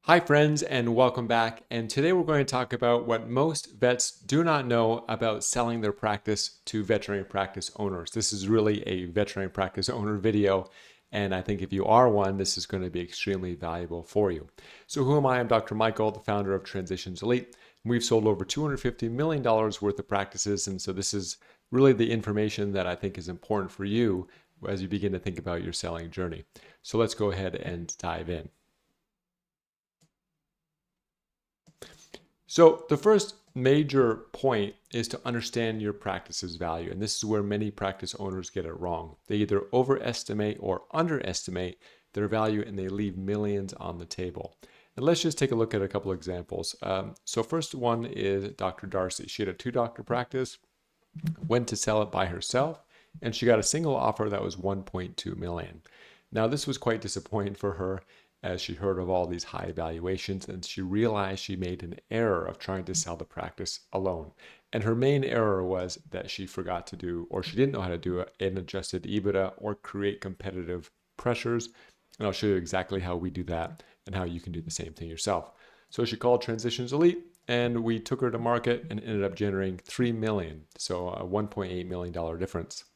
Hi, friends, and welcome back. And today we're going to talk about what most vets do not know about selling their practice to veterinary practice owners. This is really a veterinary practice owner video, and I think if you are one, this is going to be extremely valuable for you. So, who am I? I'm Dr. Michael, the founder of Transitions Elite. We've sold over $250 million worth of practices, and so this is really the information that I think is important for you as you begin to think about your selling journey. So, let's go ahead and dive in. So the first major point is to understand your practice's value. And this is where many practice owners get it wrong. They either overestimate or underestimate their value and they leave millions on the table. And let's just take a look at a couple examples. So first one is Dr. Darcy. She had a two-doctor practice, went to sell it by herself, and she got a single offer that was 1.2 million. Now this was quite disappointing for her as she heard of all these high valuations and she realized she made an error of trying to sell the practice alone. And her main error was that she forgot to do, or she didn't know how to do an adjusted EBITDA or create competitive pressures. And I'll show you exactly how we do that and how you can do the same thing yourself. So she called Transitions Elite and we took her to market and ended up generating 3 million. So a $1.8 million difference.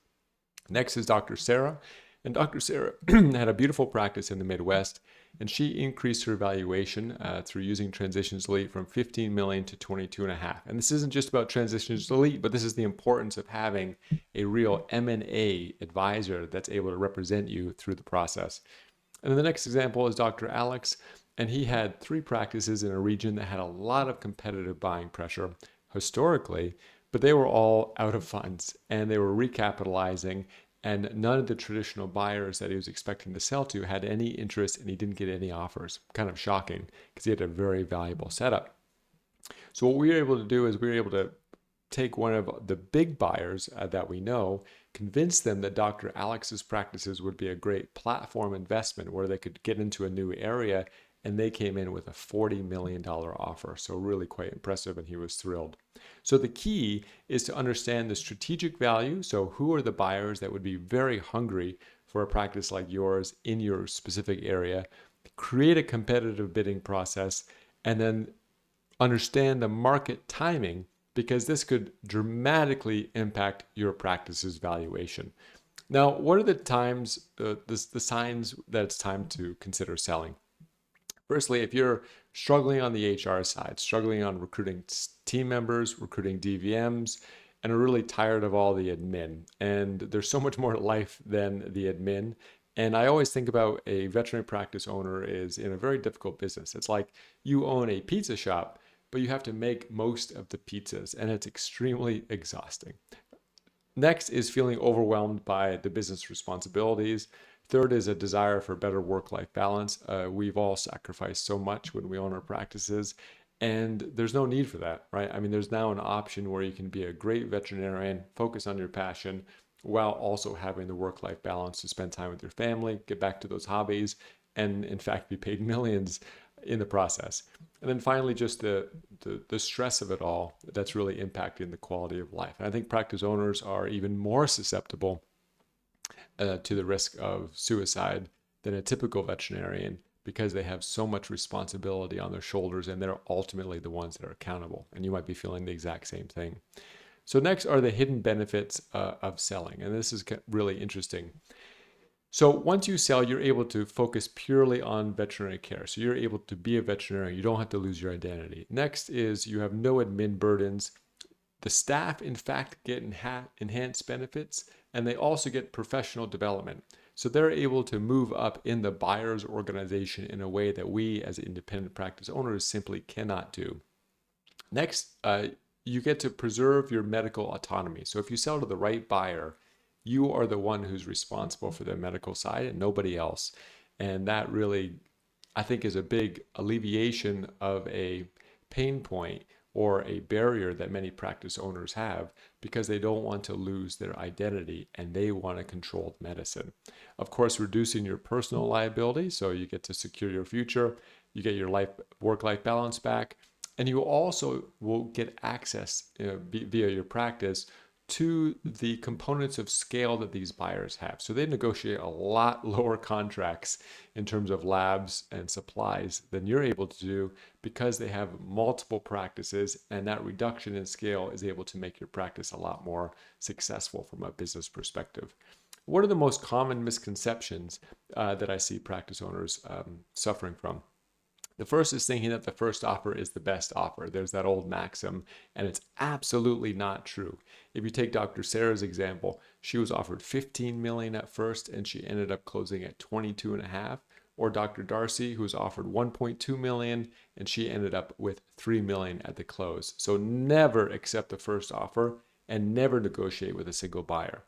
Next is Dr. Sarah. And Dr. Sarah had a beautiful practice in the Midwest, and she increased her valuation through using Transitions Elite from 15 million to 22.5. And this isn't just about Transitions Elite, but this is the importance of having a real M&A advisor that's able to represent you through the process. And then the next example is Dr. Alex, and he had 3 practices in a region that had a lot of competitive buying pressure historically, but they were all out of funds and they were recapitalizing, and none of the traditional buyers that he was expecting to sell to had any interest and he didn't get any offers. Kind of shocking because he had a very valuable setup. So what we were able to do is we were able to take one of the big buyers that we know, convince them that Dr. Alex's practices would be a great platform investment where they could get into a new area, and they came in with a $40 million offer. So really quite impressive, and he was thrilled. So the key is to understand the strategic value. So who are the buyers that would be very hungry for a practice like yours in your specific area? Create a competitive bidding process, and then understand the market timing, because this could dramatically impact your practice's valuation. Now, what are the signs that it's time to consider selling? Firstly, if you're struggling on the HR side, struggling on recruiting team members, recruiting DVMs, and are really tired of all the admin, and there's so much more to life than the admin. And I always think about a veterinary practice owner is in a very difficult business. It's like you own a pizza shop, but you have to make most of the pizzas, and it's extremely exhausting. Next is feeling overwhelmed by the business responsibilities. Third is a desire for better work-life balance. We've all sacrificed so much when we own our practices, and there's no need for that, right? I mean, there's now an option where you can be a great veterinarian, focus on your passion, while also having the work-life balance to spend time with your family, get back to those hobbies, and in fact be paid millions in the process. And then finally, just the stress of it all that's really impacting the quality of life. And I think practice owners are even more susceptible to the risk of suicide than a typical veterinarian, because they have so much responsibility on their shoulders and they're ultimately the ones that are accountable. And you might be feeling the exact same thing. So next are the hidden benefits of selling. And this is really interesting. So once you sell, you're able to focus purely on veterinary care. So you're able to be a veterinarian. You don't have to lose your identity. Next is you have no admin burdens. The staff, in fact, get enhanced benefits, and they also get professional development. So they're able to move up in the buyer's organization in a way that we as independent practice owners simply cannot do. Next, you get to preserve your medical autonomy. So if you sell to the right buyer, you are the one who's responsible for the medical side and nobody else. And that really, I think, is a big alleviation of a pain point or a barrier that many practice owners have, because they don't want to lose their identity and they want a controlled medicine. Of course, reducing your personal liability, so you get to secure your future, you get your work-life balance back, and you also will get access via your practice to the components of scale that these buyers have. So they negotiate a lot lower contracts in terms of labs and supplies than you're able to do because they have multiple practices, and that reduction in scale is able to make your practice a lot more successful from a business perspective. What are the most common misconceptions that I see practice owners suffering from? The first is thinking that the first offer is the best offer. There's that old maxim, and it's absolutely not true. If you take Dr. Sarah's example, she was offered 15 million at first and she ended up closing at 22 and a half. Or Dr. Darcy, who was offered 1.2 million and she ended up with 3 million at the close. So never accept the first offer and never negotiate with a single buyer.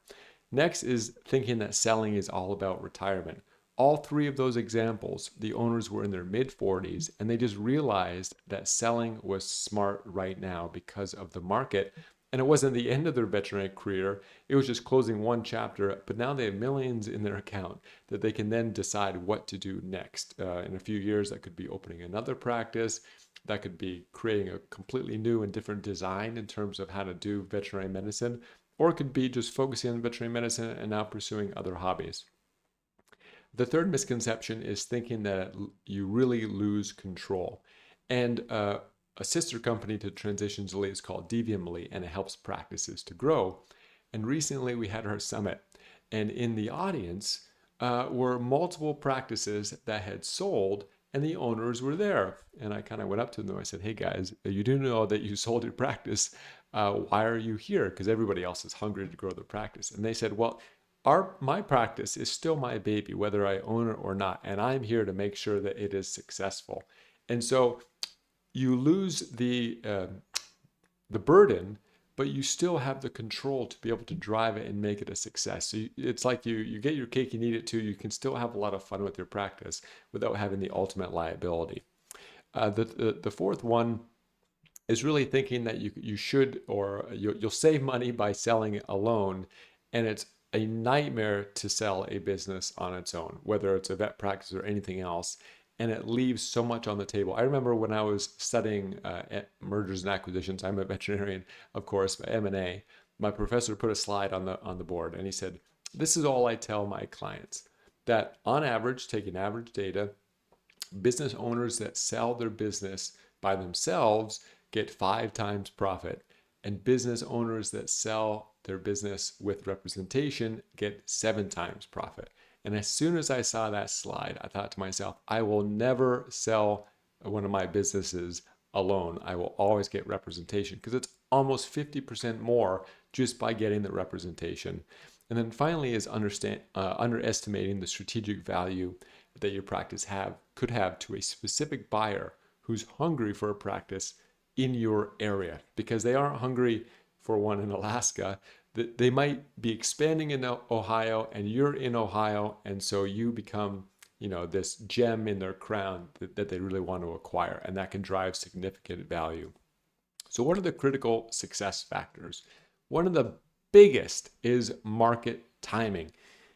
Next is thinking that selling is all about retirement. All three of those examples, the owners were in their mid 40s and they just realized that selling was smart right now because of the market. And it wasn't the end of their veterinary career, it was just closing one chapter. But now they have millions in their account that they can then decide what to do next. In a few years, that could be opening another practice. That could be creating a completely new and different design in terms of how to do veterinary medicine, or it could be just focusing on veterinary medicine and now pursuing other hobbies. The third misconception is thinking that you really lose control. And a sister company to Transitions.ly is called Devium.ly, and it helps practices to grow. And recently we had our summit, and in the audience were multiple practices that had sold, and the owners were there. And I kind of went up to them. I said, "Hey guys, you do know that you sold your practice. Why are you here?" Because everybody else is hungry to grow their practice. And they said, "Well, my practice is still my baby, whether I own it or not, and I'm here to make sure that it is successful." And so you lose the burden, but you still have the control to be able to drive it and make it a success. So it's like you get your cake and eat it too. You can still have a lot of fun with your practice without having the ultimate liability. The fourth one is really thinking that you should, or you'll save money by selling alone, and it's a nightmare to sell a business on its own, whether it's a vet practice or anything else, and it leaves so much on the table. I remember when I was studying mergers and acquisitions. I'm a veterinarian, of course, M&A. My professor put a slide on the board, and he said, "This is all I tell my clients, that on average, taking average data, business owners that sell their business by themselves get 5 times profit, and business owners that sell their business with representation get 7 times profit." And as soon as I saw that slide, I thought to myself, I will never sell one of my businesses alone. I will always get representation because it's almost 50% more just by getting the representation. And then finally is underestimating the strategic value that your practice could have to a specific buyer who's hungry for a practice in your area, because they aren't hungry for one in Alaska. They might be expanding in Ohio, and you're in Ohio, and so you become, this gem in their crown that they really want to acquire, and that can drive significant value. So what are the critical success factors? One of the biggest is market timing.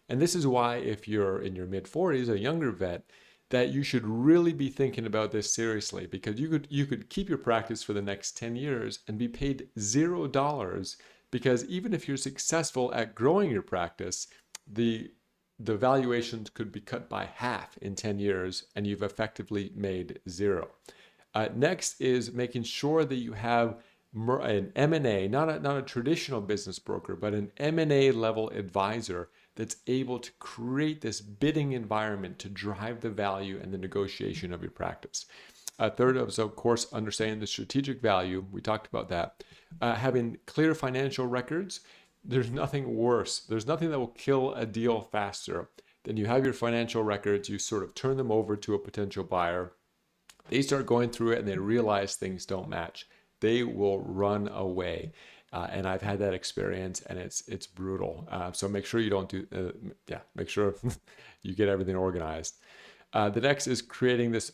And this is why, if you're in your mid 40s, a younger vet, that you should really be thinking about this seriously, because you could keep your practice for the next 10 years and be paid $0, because even if you're successful at growing your practice, the valuations could be cut by half in 10 years and you've effectively made zero. Next is making sure that you have an M&A, not a traditional business broker, but an M&A level advisor that's able to create this bidding environment to drive the value and the negotiation of your practice. Third is, of course, understanding the strategic value. We talked about that. Having clear financial records. There's nothing worse. There's nothing that will kill a deal faster than you have your financial records, you sort of turn them over to a potential buyer. They start going through it and they realize things don't match. They will run away. And I've had that experience, and it's brutal. So make sure you don't make sure you get everything organized. The next is creating this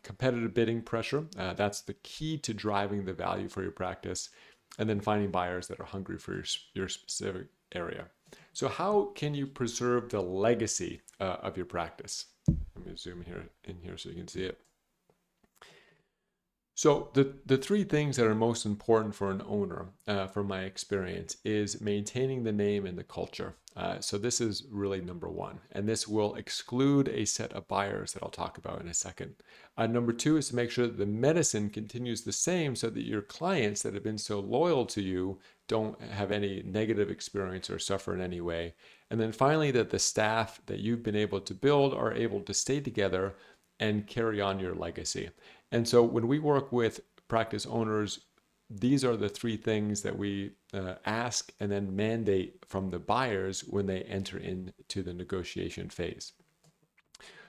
competitive bidding pressure. That's the key to driving the value for your practice. And then finding buyers that are hungry for your specific area. So how can you preserve the legacy of your practice? Let me zoom in here so you can see it. So the three things that are most important for an owner, from my experience, is maintaining the name and the culture. So this is really number one, and this will exclude a set of buyers that I'll talk about in a second. Number two is to make sure that the medicine continues the same, so that your clients that have been so loyal to you don't have any negative experience or suffer in any way. And then finally, that the staff that you've been able to build are able to stay together and carry on your legacy. And so when we work with practice owners, these are the three things that we ask and then mandate from the buyers when they enter into the negotiation phase.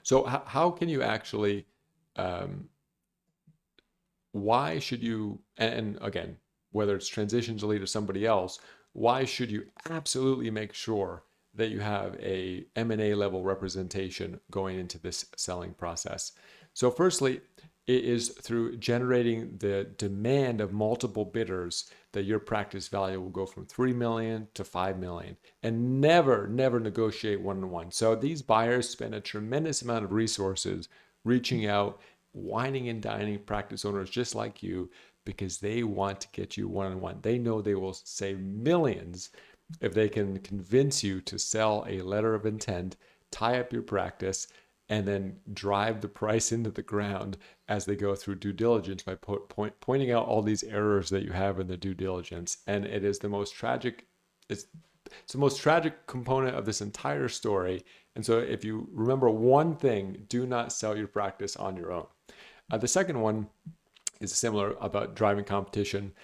So, how can you actually, um, why should you, and again, whether it's transitions to lead or somebody else, why should you absolutely make sure that you have a M&A level representation going into this selling process? So firstly, it is through generating the demand of multiple bidders that your practice value will go from 3 million to 5 million, and never negotiate one-on-one. So these buyers spend a tremendous amount of resources reaching out, whining and dining practice owners just like you, because they want to get you one-on-one. They know they will save millions if they can convince you to sell a letter of intent, tie up your practice, and then drive the price into the ground as they go through due diligence by pointing out all these errors that you have in the due diligence. And it is the most tragic, it's the most tragic component of this entire story. And so if you remember one thing, do not sell your practice on your own. The second one is similar about driving competition.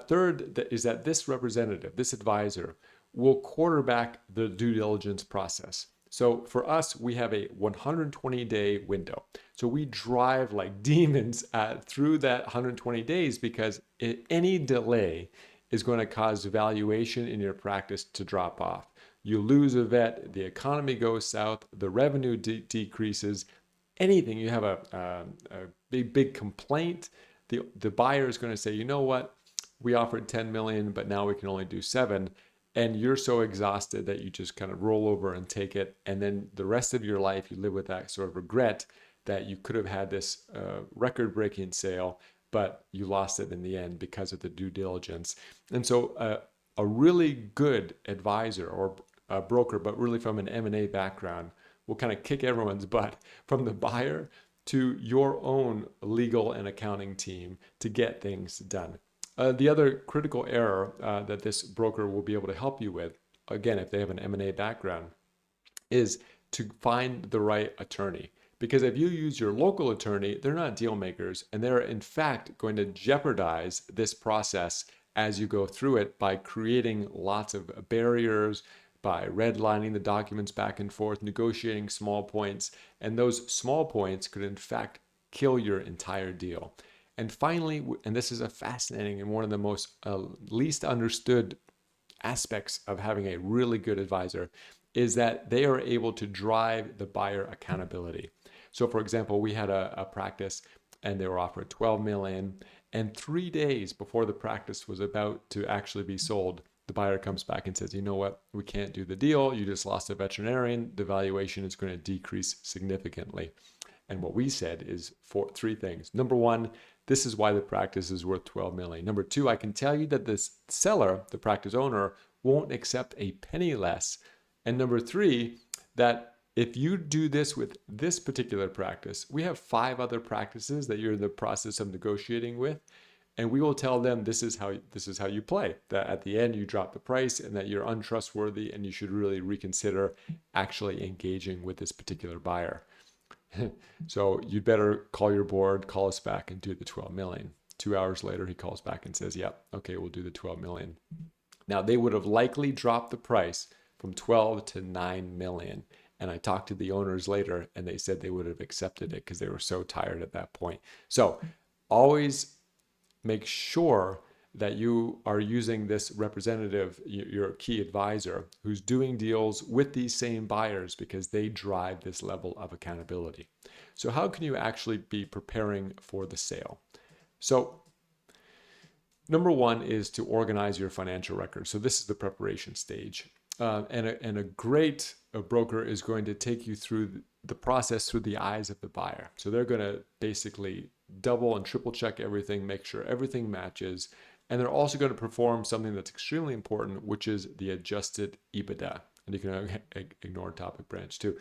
Third is that this representative, this advisor, will quarterback the due diligence process. So for us, we have a 120-day window. So we drive like demons through that 120 days, because any delay is going to cause valuation in your practice to drop off. You lose a vet, the economy goes south, the revenue decreases, anything. You have a big complaint, the buyer is going to say, you know what, we offered 10 million, but now we can only do 7. And you're so exhausted that you just kind of roll over and take it. And then the rest of your life, you live with that sort of regret that you could have had this record-breaking sale, but you lost it in the end because of the due diligence. And so a really good advisor or a broker, but really from an M&A background, will kind of kick everyone's butt, from the buyer to your own legal and accounting team, to get things done. The other critical error that this broker will be able to help you with, again, if they have an M&A background, is to find the right attorney. Because if you use your local attorney, they're not deal makers, and they're in fact going to jeopardize this process as you go through it by creating lots of barriers, by redlining the documents back and forth, negotiating small points, and those small points could in fact kill your entire deal. And finally, and this is a fascinating and one of the most least understood aspects of having a really good advisor, is that they are able to drive the buyer accountability. So for example, we had a practice and they were offered 12 million, and 3 days before the practice was about to actually be sold, the buyer comes back and says, you know what, we can't do the deal. You just lost a veterinarian. The valuation is going to decrease significantly. And what we said is three things. Number one, this is why the practice is worth 12 million. Number two, I can tell you that this seller, the practice owner, won't accept a penny less. And number three, that if you do this with this particular practice, we have 5 other practices that you're in the process of negotiating with, and we will tell them this is how you play. That at the end you drop the price, and that you're untrustworthy, and you should really reconsider actually engaging with this particular buyer. So you'd better call your board, call us back, and do the 12 million. 2 hours later, he calls back and says, yep, okay, we'll do the 12 million. Now, they would have likely dropped the price from 12 to 9 million. And I talked to the owners later, and they said they would have accepted it because they were so tired at that point. So always make sure that you are using this representative, your key advisor, who's doing deals with these same buyers, because they drive this level of accountability. So how can you actually be preparing for the sale? So number one is to organize your financial records. So this is the preparation stage. And a great broker is going to take you through the process through the eyes of the buyer. So they're going to basically double and triple check everything, make sure everything matches. And they're also going to perform something that's extremely important, which is the adjusted EBITDA. And you can ignore topic branch too.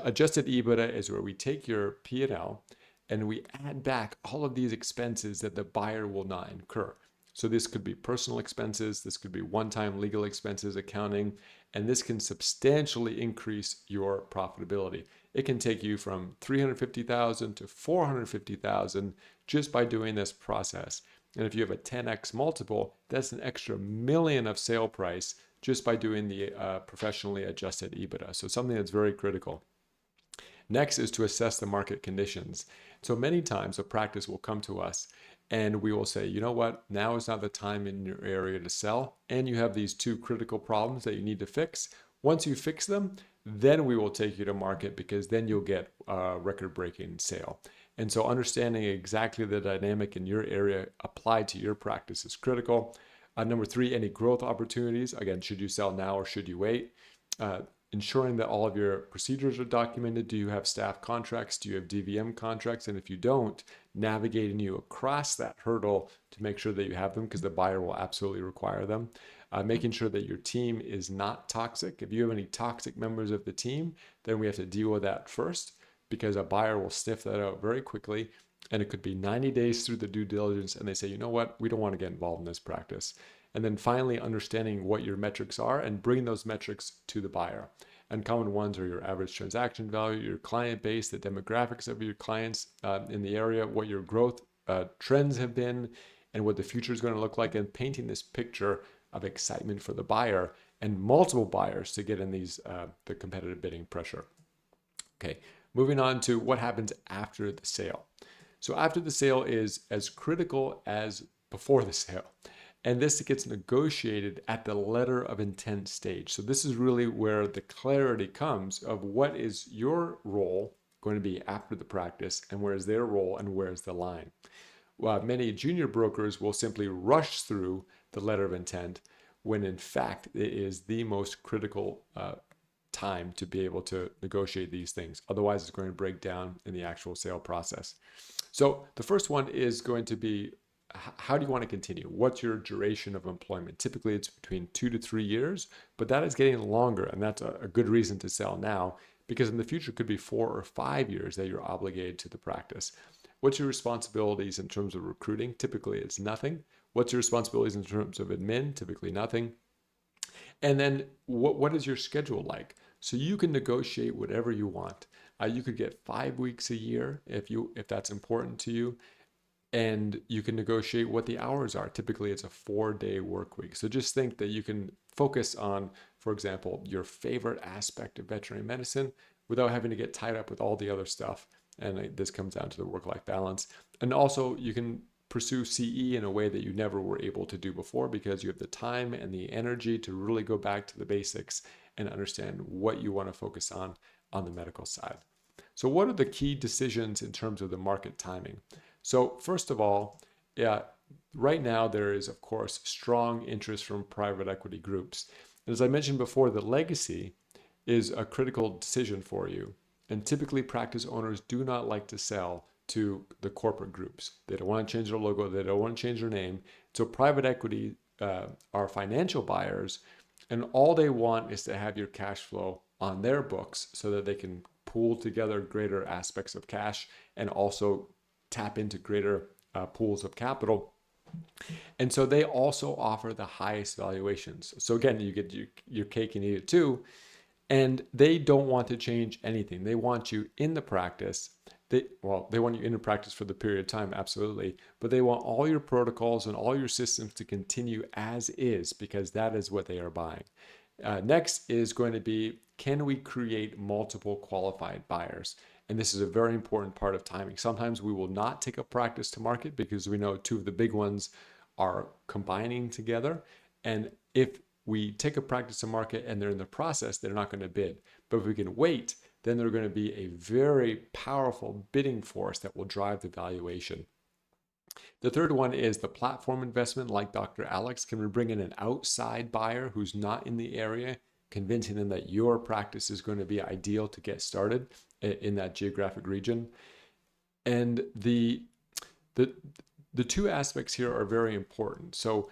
Adjusted EBITDA is where we take your P&L and we add back all of these expenses that the buyer will not incur. So this could be personal expenses, this could be one-time legal expenses, accounting, and this can substantially increase your profitability. It can take you from 350,000 to 450,000 just by doing this process. And if you have a 10x multiple, that's an extra million of sale price just by doing the professionally adjusted EBITDA. So something that's very critical. Next is to assess the market conditions. So many times a practice will come to us and we will say, you know what, now is not the time in your area to sell, and you have these two critical problems that you need to fix. Once you fix them, then we will take you to market, because then you'll get a record-breaking sale. And so understanding exactly the dynamic in your area applied to your practice is critical. Number 3, any growth opportunities. Again, should you sell now or should you wait? Ensuring that all of your procedures are documented. Do you have staff contracts? Do you have DVM contracts? And if you don't, navigating you across that hurdle to make sure that you have them, because the buyer will absolutely require them. Making sure that your team is not toxic. If you have any toxic members of the team, then we have to deal with that first, because a buyer will sniff that out very quickly. And it could be 90 days through the due diligence and they say, you know what, we don't want to get involved in this practice. And then finally, understanding what your metrics are and bring those metrics to the buyer. And common ones are your average transaction value, your client base, the demographics of your clients in the area, what your growth trends have been, and what the future is going to look like, and painting this picture of excitement for the buyer and multiple buyers to get in these the competitive bidding pressure. Okay, moving on to what happens after the sale. So after the sale is as critical as before the sale. And this gets negotiated at the letter of intent stage. So this is really where the clarity comes of what is your role going to be after the practice, and where is their role, and where is the line. Well, many junior brokers will simply rush through the letter of intent, when in fact it is the most critical time to be able to negotiate these things. Otherwise, it's going to break down in the actual sale process. So the first one is going to be, how do you want to continue? What's your duration of employment? Typically, it's between 2 to 3 years, but that is getting longer, and that's a good reason to sell now, because in the future it could be 4 or 5 years that you're obligated to the practice. What's your responsibilities in terms of recruiting? Typically, it's nothing. What's your responsibilities in terms of admin? Typically, nothing. And then what is your schedule like? So you can negotiate whatever you want. You could get 5 weeks a year if that's important to you. And you can negotiate what the hours are. Typically, it's a 4-day work week. So just think that you can focus on, for example, your favorite aspect of veterinary medicine without having to get tied up with all the other stuff. And this comes down to the work-life balance. And also, you can pursue CE in a way that you never were able to do before, because you have the time and the energy to really go back to the basics and understand what you want to focus on the medical side. So what are the key decisions in terms of the market timing? So first of all, right now there is, of course, strong interest from private equity groups. And as I mentioned before, the legacy is a critical decision for you. And typically practice owners do not like to sell to the corporate groups. They don't want to change their logo. They don't want to change their name. So private equity are financial buyers, and all they want is to have your cash flow on their books so that they can pool together greater aspects of cash and also tap into greater pools of capital. And so they also offer the highest valuations. So again, you get your cake and eat it too. And they don't want to change anything. They want you in the practice. They want you in the practice for the period of time, absolutely. But they want all your protocols and all your systems to continue as is, because that is what they are buying. Next is going to be, can we create multiple qualified buyers? And this is a very important part of timing. Sometimes we will not take a practice to market because we know 2 of the big ones are combining together. And if we take a practice to market and they're in the process, they're not going to bid. But if we can wait, then they're going to be a very powerful bidding force that will drive the valuation. The third one is the platform investment, like Dr. Alex. Can we bring in an outside buyer who's not in the area, convincing them that your practice is going to be ideal to get started in that geographic region? And the the the two aspects here are very important. So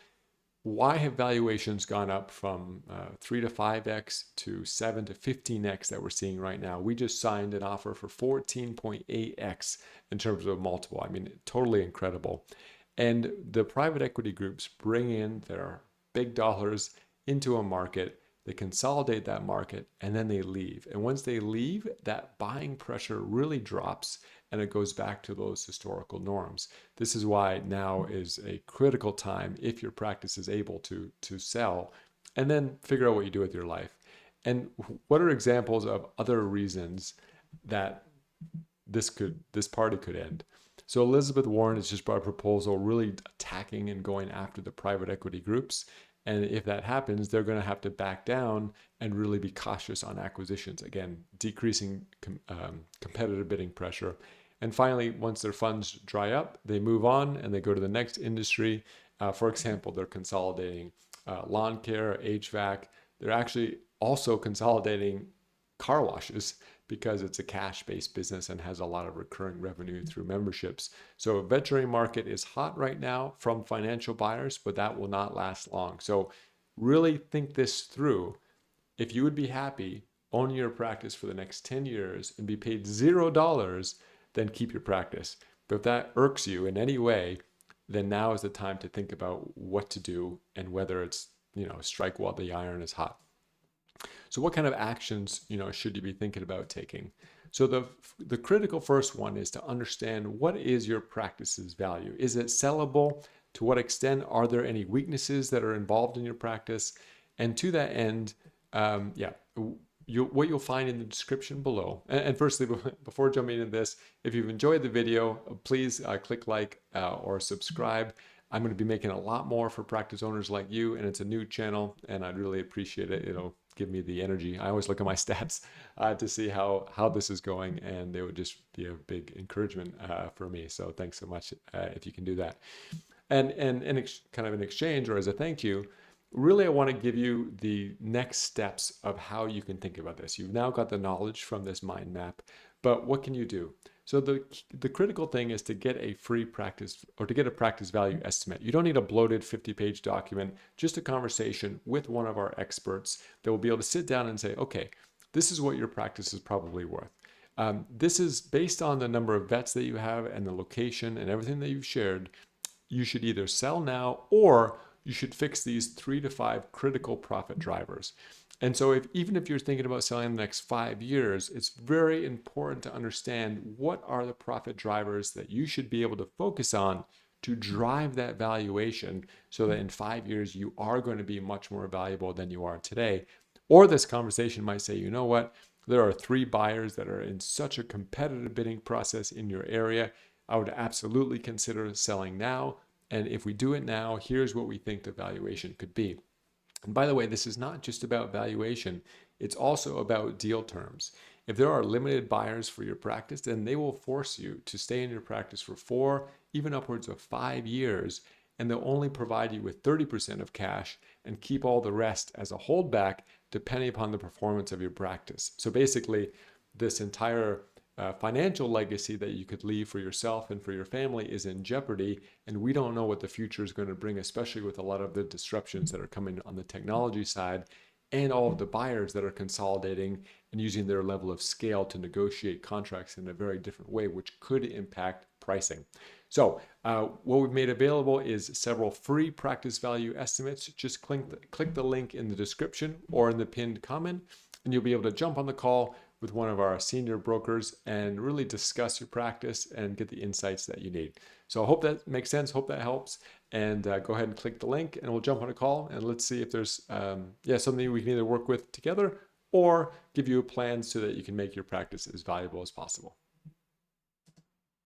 why have valuations gone up from 3 to 5x to 7 to 15x that we're seeing right now? We just signed an offer for 14.8x in terms of multiple. I mean, totally incredible. And the private equity groups bring in their big dollars into a market, they consolidate that market, and then they leave. And once they leave, that buying pressure really drops and it goes back to those historical norms. This is why now is a critical time if your practice is able to sell, and then figure out what you do with your life. And what are examples of other reasons that this party could end? So Elizabeth Warren has just brought a proposal really attacking and going after the private equity groups. And if that happens, they're going to have to back down and really be cautious on acquisitions. Again, decreasing competitive bidding pressure. And finally, once their funds dry up, they move on and they go to the next industry. For example, they're consolidating lawn care, HVAC. They're actually also consolidating car washes because it's a cash-based business and has a lot of recurring revenue through memberships. So veterinary market is hot right now from financial buyers, but that will not last long. So really think this through. If you would be happy owning your practice for the next 10 years and be paid $0, then keep your practice. But if that irks you in any way, then now is the time to think about what to do and whether it's, strike while the iron is hot. So what kind of actions, should you be thinking about taking? So the critical first one is to understand, what is your practice's value? Is it sellable? To what extent? Are there any weaknesses that are involved in your practice? And to that end, what you'll find in the description below. And firstly, before jumping into this, if you've enjoyed the video, please click like or subscribe. I'm going to be making a lot more for practice owners like you, and it's a new channel, and I'd really appreciate it. It'll give me the energy. I always look at my stats to see how this is going, and it would just be a big encouragement for me. So thanks so much if you can do that. And kind of in exchange, or as a thank you, really I want to give you the next steps of how you can think about this. You've now got the knowledge from this mind map, but what can you do? So the critical thing is to get a free practice, or to get a practice value estimate. You don't need a bloated 50-page document, just a conversation with one of our experts that will be able to sit down and say, okay, this is what your practice is probably worth. This is based on the number of vets that you have and the location and everything that you've shared. You should either sell now, or you should fix these 3 to 5 critical profit drivers. And so even if you're thinking about selling in the next 5 years, it's very important to understand what are the profit drivers that you should be able to focus on to drive that valuation, so that in 5 years you are going to be much more valuable than you are today. Or this conversation might say, you know what, there are 3 buyers that are in such a competitive bidding process in your area. I would absolutely consider selling now. And if we do it now, here's what we think the valuation could be. And by the way, this is not just about valuation. It's also about deal terms. If there are limited buyers for your practice, then they will force you to stay in your practice for 4, even upwards of 5 years, and they'll only provide you with 30% of cash and keep all the rest as a holdback, depending upon the performance of your practice. So basically, this entire financial legacy that you could leave for yourself and for your family is in jeopardy, and we don't know what the future is going to bring, especially with a lot of the disruptions that are coming on the technology side, and all of the buyers that are consolidating and using their level of scale to negotiate contracts in a very different way, which could impact pricing. So what we've made available is several free practice value estimates. Just click the link in the description or in the pinned comment, and you'll be able to jump on the call with one of our senior brokers and really discuss your practice and get the insights that you need. So I hope that makes sense. Hope that helps. And go ahead and click the link, and we'll jump on a call, and let's see if there's something we can either work with together or give you a plan so that you can make your practice as valuable as possible.